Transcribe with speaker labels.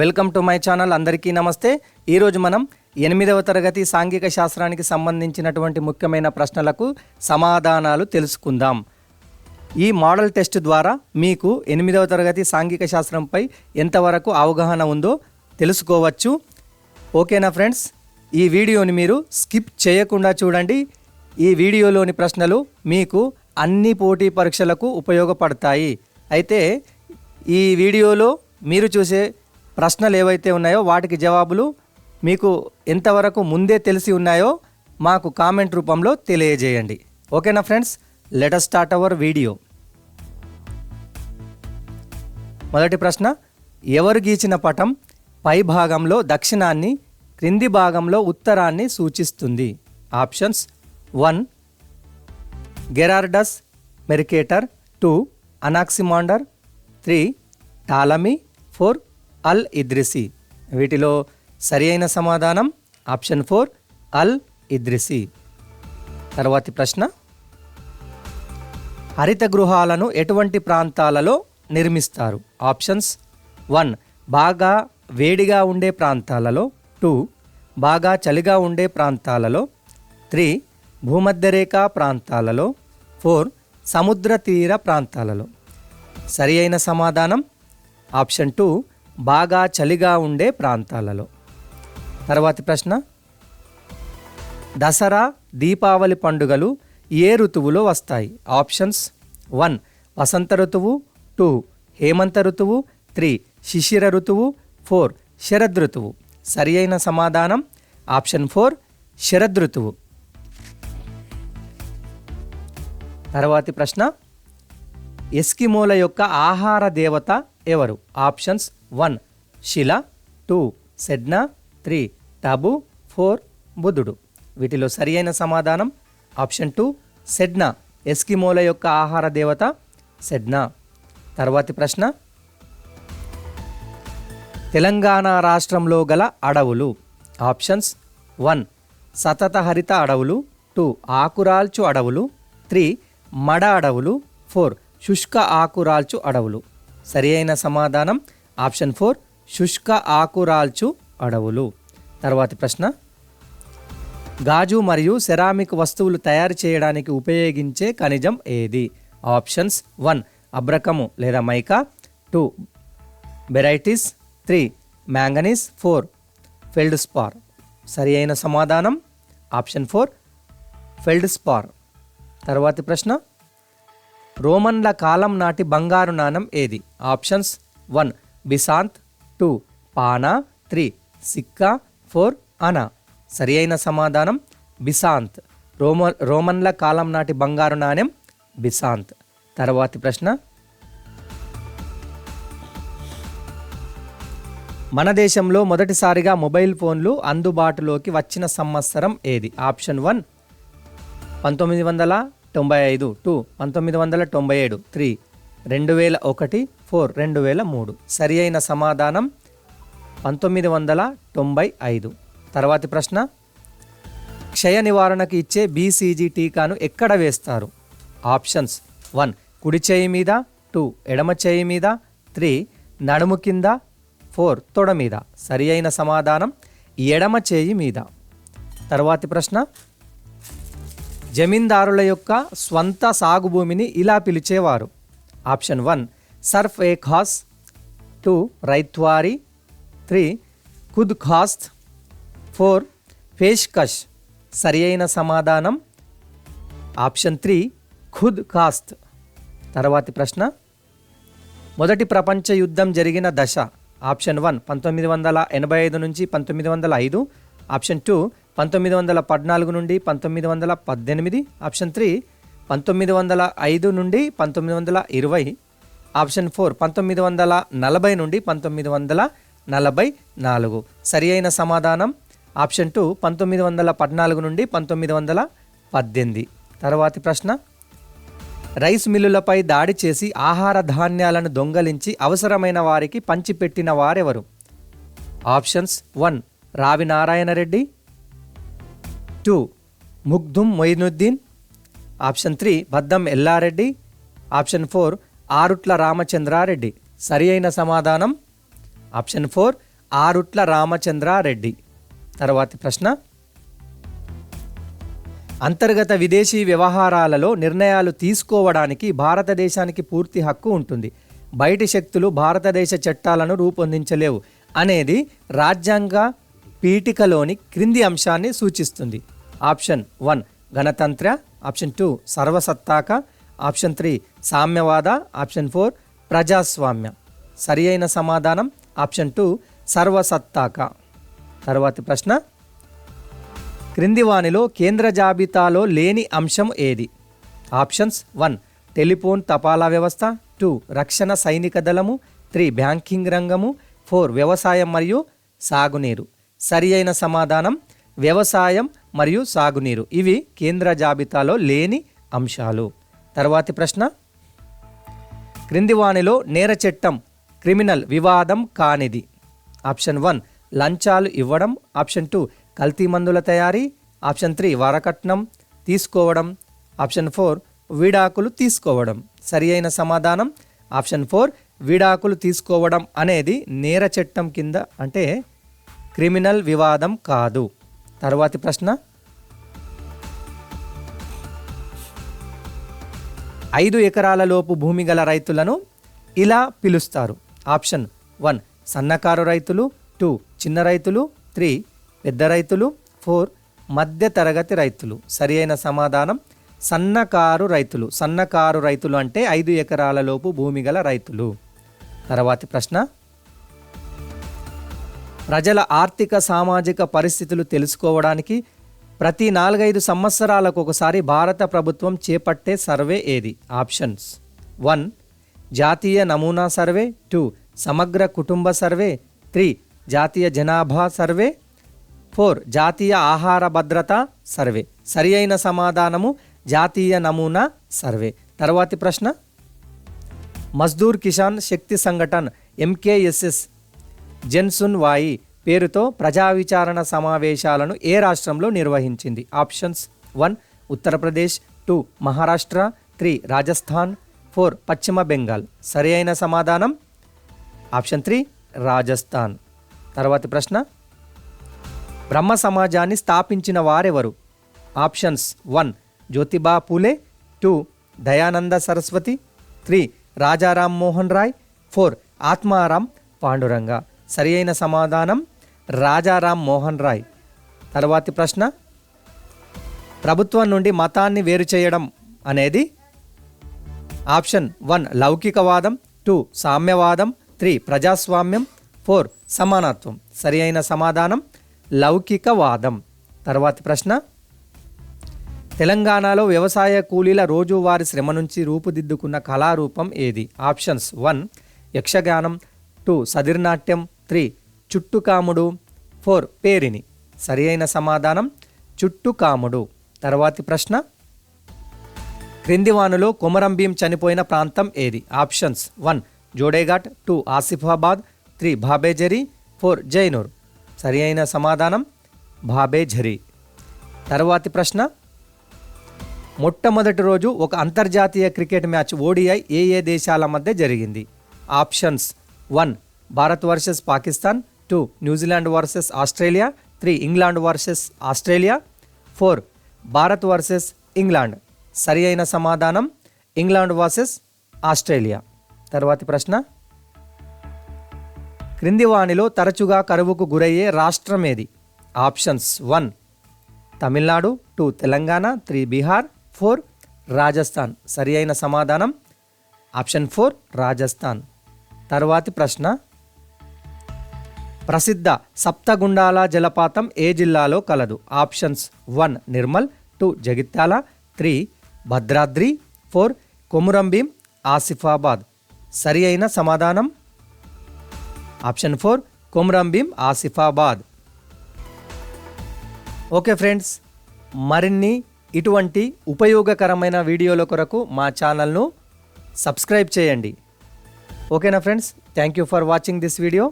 Speaker 1: Welcome to my channel. అందరికీ నమస్తే. ఈరోజు మనం 8వ తరగతి సాంఘిక శాస్త్రానికి సంబంధించినటువంటి ముఖ్యమైన ప్రశ్నలకు సమాధానాలు తెలుసుకుందాం. ఈ మోడల్ టెస్ట్ ద్వారా మీకు 8వ తరగతి సాంఘిక శాస్త్రంపై ఎంతవరకు అవగాహన ఉందో తెలుసుకోవచ్చు. ఓకేనా ఫ్రెండ్స్? ఈ వీడియోని మీరు స్కిప్ చేయకుండా చూడండి. ఈ వీడియోలోని ప్రశ్నలు మీకు అన్ని పోటీ పరీక్షలకు ఉపయోగపడతాయి. అయితే ఈ వీడియోలో మీరు చూసే ప్రశ్నలు ఏవైతే ఉన్నాయో వాటికి జవాబులు మీకు ఎంతవరకు ముందే తెలిసి ఉన్నాయో మాకు కామెంట్ రూపంలో తెలియజేయండి. ఓకేనా friends? Let us start our video. మొదటి ప్రశ్న, ఎవరు గీచిన పటం పై భాగంలో దక్షిణాన్ని, క్రింది భాగంలో ఉత్తరాన్ని సూచిస్తుంది? ఆప్షన్స్: 1 గెరార్డస్ మెర్కేటర్, 2 అనాక్సిమాండర్, 3 టాలమీ, 4 అల్ ఇద్రిసి. వీటిలో సరి అయిన సమాధానం ఆప్షన్ 4 అల్ ఇద్రిసి. తర్వాతి ప్రశ్న, హరిత గృహాలను ఎటువంటి ప్రాంతాలలో నిర్మిస్తారు? ఆప్షన్స్: 1 బాగా వేడిగా ఉండే ప్రాంతాలలో, 2 బాగా చలిగా ఉండే ప్రాంతాలలో, 3 భూమధ్యరేఖ ప్రాంతాలలో, 4 సముద్ర తీర ప్రాంతాలలో. సరి అయిన సమాధానం ఆప్షన్ 2 బాగా చలిగా ఉండే ప్రాంతాలలో. తర్వాతి ప్రశ్న, దసరా, దీపావళి పండుగలు ఏ ఋతువులో వస్తాయి? ఆప్షన్స్: 1 వసంత ఋతువు, 2 హేమంత ఋతువు, 3 శిశిర ఋతువు, 4 శరద్ ఋతువు. సరి అయిన సమాధానం ఆప్షన్ 4 శరద్ ఋతువు. తర్వాతి ప్రశ్న, ఎస్కిమోల యొక్క ఆహార దేవత ఎవరు? ఆప్షన్స్: 1 శిల, 2 సెడ్నా, 3 టబు, 4 బుధుడు. వీటిలో సరి అయిన సమాధానం ఆప్షన్ 2 సెడ్నా. ఎస్కిమోల యొక్క ఆహార దేవత సెడ్నా. తర్వాతి ప్రశ్న, తెలంగాణ రాష్ట్రంలో గల అడవులు? ఆప్షన్స్: 1 సతత హరిత అడవులు, 2 ఆకురాల్చు అడవులు, 3 మడ అడవులు, 4 శుష్క ఆకురాల్చు అడవులు. సరి అయిన సమాధానం ఆప్షన్ 4 శుష్క ఆకురాల్చు అడవులు. తర్వాతి ప్రశ్న, గాజు మరియు సెరామిక్ వస్తువులు తయారు చేయడానికి ఉపయోగించే ఖనిజం ఏది? ఆప్షన్స్: 1 అబ్రకము లేదా మైకా, 2 బెరైటిస్, 3 మ్యాంగనీస్, 4 ఫెల్డ్స్పార్. సరి అయిన సమాధానం ఆప్షన్ 4 ఫెల్డ్స్పార్. తర్వాతి ప్రశ్న, రోమన్ల కాలం నాటి బంగారు నాణెం ఏది? ఆప్షన్స్: 1 బిసాంత్, 2 పానా, 3 సిక్కా, 4 అనా. సరి అయిన సమాధానం బిసాంత్. రోమన్ల కాలం నాటి బంగారు నాణెం బిసాంత్. తర్వాతి ప్రశ్న, మన దేశంలో మొదటిసారిగా మొబైల్ ఫోన్లు అందుబాటులోకి వచ్చిన సంవత్సరం ఏది? ఆప్షన్ 1 1995, 2 1997, 3 2001, 4 2003. సరి అయిన సమాధానం 1995. తర్వాతి ప్రశ్న, క్షయ నివారణకు ఇచ్చే BCG టీకాను ఎక్కడ వేస్తారు? ఆప్షన్స్: 1 కుడి చేయి మీద, 2 ఎడమ చేయి మీద, 3 నడుము కింద, 4 తొడ మీద. సరి అయిన సమాధానం ఎడమ చేయి మీద. తర్వాతి ప్రశ్న, జమీందారుల యొక్క స్వంత సాగు భూమిని ఇలా పిలిచేవారు? ఆప్షన్ 1 సర్ఫ్ ఏ ఖాస్, 2 రైత్వారీ, 3 ఖుద్ ఖాస్త్, 4 పేష్కష్. సరి అయిన సమాధానం ఆప్షన్ 3 ఖుద్ ఖాస్త్. తర్వాతి ప్రశ్న, మొదటి ప్రపంచ యుద్ధం జరిగిన దశ? ఆప్షన్ 1 1985 నుంచి 1905, ఆప్షన్ 2 1914 నుండి 1918, ఆప్షన్ 3 1905 నుండి 1920, ఆప్షన్ 4 1940 నుండి 1944. సరి అయిన సమాధానం ఆప్షన్ 2 1914 నుండి 1918. తర్వాతి ప్రశ్న, రైస్ మిల్లులపై దాడి చేసి ఆహార ధాన్యాలను దొంగలించి అవసరమైన వారికి పంచిపెట్టిన వారెవరు? ఆప్షన్స్: 1 రావి నారాయణ రెడ్డి, 2 ముగ్దుం మొయినుద్దీన్, ఆప్షన్ 3 బద్దం ఎల్లారెడ్డి, ఆప్షన్ 4 ఆరుట్ల రామచంద్రారెడ్డి. సరి అయిన సమాధానం ఆప్షన్ 4 ఆరుట్ల రామచంద్రారెడ్డి. తర్వాతి ప్రశ్న, అంతర్గత విదేశీ వ్యవహారాలలో నిర్ణయాలు తీసుకోవడానికి భారతదేశానికి పూర్తి హక్కు ఉంటుంది. బయటి శక్తులు భారతదేశ చట్టాలను రూపొందించలేవు అనేది రాజ్యాంగ పీఠికలోని క్రింది అంశాన్ని సూచిస్తుంది. ఆప్షన్ 1 గణతంత్ర, ఆప్షన్ 2 సర్వసత్తాక, ఆప్షన్ 3 సామ్యవాద, ఆప్షన్ 4 ప్రజాస్వామ్య. సరి అయిన సమాధానం ఆప్షన్ 2 సర్వసత్తాక. తర్వాతి ప్రశ్న, క్రింది వానిలో కేంద్ర జాబితాలో లేని అంశం ఏది? ఆప్షన్స్ 1 టెలిఫోన్ తపాలా వ్యవస్థ, 2 రక్షణ సైనిక దళము, 3 బ్యాంకింగ్ రంగము, 4 వ్యవసాయం మరియు సాగునీరు. సరి అయిన సమాధానం వ్యవసాయం మరియు సాగునీరు. ఇవి కేంద్ర జాబితాలో లేని అంశాలు. తర్వాతి ప్రశ్న, క్రింది వానిలో నేర చట్టం క్రిమినల్ వివాదం కానిది? ఆప్షన్ 1 లంచాలు ఇవ్వడం, ఆప్షన్ 2 కల్తీ మందుల తయారీ, ఆప్షన్ 3 వరకట్నం తీసుకోవడం, ఆప్షన్ 4 విడాకులు తీసుకోవడం. సరి అయిన సమాధానం ఆప్షన్ 4 విడాకులు తీసుకోవడం అనేది నేర చట్టం కింద, అంటే క్రిమినల్ వివాదం కాదు. తర్వాతి ప్రశ్న, 5 ఎకరాల లోపు భూమి గల రైతులను ఇలా పిలుస్తారు. ఆప్షన్ 1 సన్నకారు రైతులు, 2 చిన్న రైతులు, 3 పెద్ద రైతులు, 4 మధ్య తరగతి రైతులు. సరి అయిన సమాధానం సన్నకారు రైతులు. సన్నకారు రైతులు అంటే 5 ఎకరాల లోపు భూమి గల రైతులు. తర్వాతి ప్రశ్న, ప్రజల ఆర్థిక సామాజిక పరిస్థితులు తెలుసుకోవడానికి ప్రతి 4-5 సంవత్సరాలకు ఒకసారి భారత ప్రభుత్వం చేపట్టే సర్వే ఏది? ఆప్షన్స్ 1 జాతీయ నమూనా సర్వే, 2 సమగ్ర కుటుంబ సర్వే, 3 జాతీయ జనాభా సర్వే, 4 జాతీయ ఆహార భద్రత సర్వే. సరి అయిన సమాధానము జాతీయ నమూనా సర్వే. తర్వాతి ప్రశ్న, మజ్దూర్ కిసాన్ శక్తి సంఘటన్ MKSS జన్సున్ వాయి పేరుతో ప్రజా విచారణ సమావేశాలను ఏ రాష్ట్రంలో నిర్వహించింది? ఆప్షన్స్ 1 ఉత్తరప్రదేశ్, 2 మహారాష్ట్ర, 3 రాజస్థాన్, 4 పశ్చిమ బెంగాల్. సరి అయిన సమాధానం ఆప్షన్ 3 రాజస్థాన్. తర్వాతి ప్రశ్న, బ్రహ్మ సమాజాన్ని స్థాపించిన వారెవరు? ఆప్షన్స్ 1 జ్యోతిబా పూలే, 2 దయానంద సరస్వతి, 3 రాజారాం మోహన్ రాయ్, 4 ఆత్మారాం పాండురంగ. సరి అయిన సమాధానం రాజారాం మోహన్ రాయ్. తర్వాతి ప్రశ్న, ప్రభుత్వం నుండి మతాన్ని వేరు చేయడం అనేది? ఆప్షన్ 1 లౌకికవాదం, 2 సామ్యవాదం, 3 ప్రజాస్వామ్యం, 4 సమానత్వం. సరి అయిన సమాధానం లౌకికవాదం. తర్వాతి ప్రశ్న, తెలంగాణలో వ్యవసాయ కూలీల రోజువారీ శ్రమ నుంచి రూపుదిద్దుకున్న కళారూపం ఏది? ఆప్షన్స్ 1 యక్షగానం, 2 సదిర్నాట్యం, 3 చుట్టుకాముడు, 4 పేరిని. సరి అయిన సమాధానం చుట్టుకాముడు. తర్వాతి ప్రశ్న, క్రింది వానులో కొమరం భీం చనిపోయిన ప్రాంతం ఏది? ఆప్షన్స్ 1 జోడేఘాట్, 2 ఆసిఫాబాద్, 3 భాబేజరీ, 4 జైనూర్. సరి అయిన సమాధానం భాబేఝరీ. తర్వాతి ప్రశ్న, మొట్టమొదటి రోజు ఒక అంతర్జాతీయ క్రికెట్ మ్యాచ్ ODI ఏ దేశాల మధ్య జరిగింది? Options 1 Bharat versus Pakistan, 2 New Zealand versus Australia, 3 England versus Australia, 4 Bharat versus England. సరి అయిన సమాధానం ఇంగ్లాండ్ వర్సెస్ ఆస్ట్రేలియా. తర్వాతి ప్రశ్న, క్రింది వానిలో తరచుగా కరువుకు గురయ్యే రాష్ట్రం ఏది? ఆప్షన్స్ 1 తమిళనాడు, 2 తెలంగాణ, 3 బీహార్, 4 రాజస్థాన్. సరి అయిన సమాధానం ఆప్షన్ 4 రాజస్థాన్. తర్వాతి ప్రశ్న, ప్రసిద్ధ సప్తగుండాల జలపాతం ఏ జిల్లాలో కలదు? ఆప్షన్స్ 1 నిర్మల్, 2 జగిత్యాల, 3 భద్రాద్రి, 4 కొమురం భీం, ఆసిఫాబాద్. సరి అయిన సమాధానం option 4 Komaram Bheem, Asifabad. Okay friends, మరిన్ని ఇటువంటి ఉపయోగకరమైన వీడియోల కొరకు మా ఛానల్ను సబ్స్క్రైబ్ చేయండి. ఓకేనా friends, thank you for watching this video.